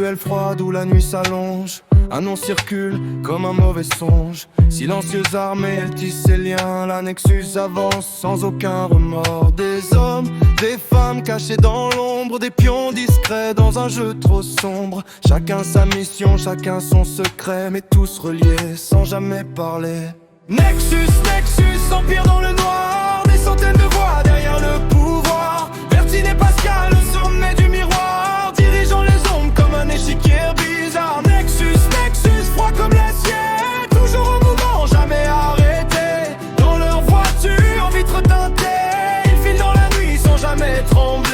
ruelle froide où la nuit s'allonge. Un nom circule comme un mauvais songe. Silencieuse armée, elle tisse ses liens. La Nexus avance sans aucun remords. Des hommes, des femmes cachés dans l'ombre. Des pions discrets dans un jeu trop sombre. Chacun sa mission, chacun son secret, mais tous reliés sans jamais parler. Nexus, Nexus, empire dans le noir. Des centaines de voix derrière le pouvoir. Bertine et Pascal au sommet du miroir, dirigeant les ombres comme un échiquier bizarre. Nexus, Nexus, froid comme l'acier, toujours en mouvement, jamais arrêté. Dans leur voiture, vitre teintée, ils filent dans la nuit sans jamais trembler.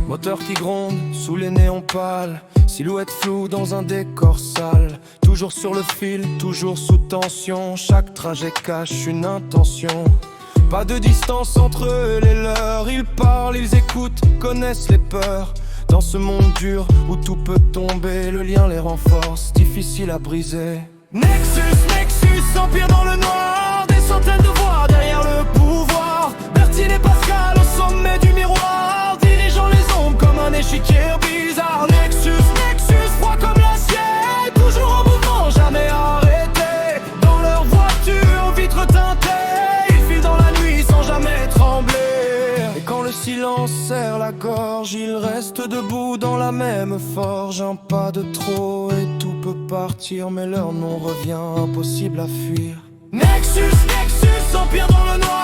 Moteur qui gronde sous les néons pâles, silhouette floue dans un décor sale. Toujours sur le fil, toujours sous tension. Chaque trajet cache une intention. Pas de distance entre eux et les leurs. Ils parlent, ils écoutent, connaissent les peurs. Dans ce monde dur où tout peut tomber, le lien les renforce, difficile à briser. Nexus, Nexus, empire dans le noir. Des centaines de voix derrière le pouvoir. Bertine et Pascal au sommet du miroir, dirigeant les ombres comme un échiquier bizarre. Nexus, Nexus, froid comme l'acier, toujours en mouvement, jamais arrêté. Dans leur voiture, vitre teintée, ils filent dans la nuit sans jamais trembler. Et quand le silence serre la gorge, ils restent debout dans la même forge. Un pas de trop et tout peut partir, mais leur nom revient, impossible à fuir. Nexus, Nexus, empire dans le noir.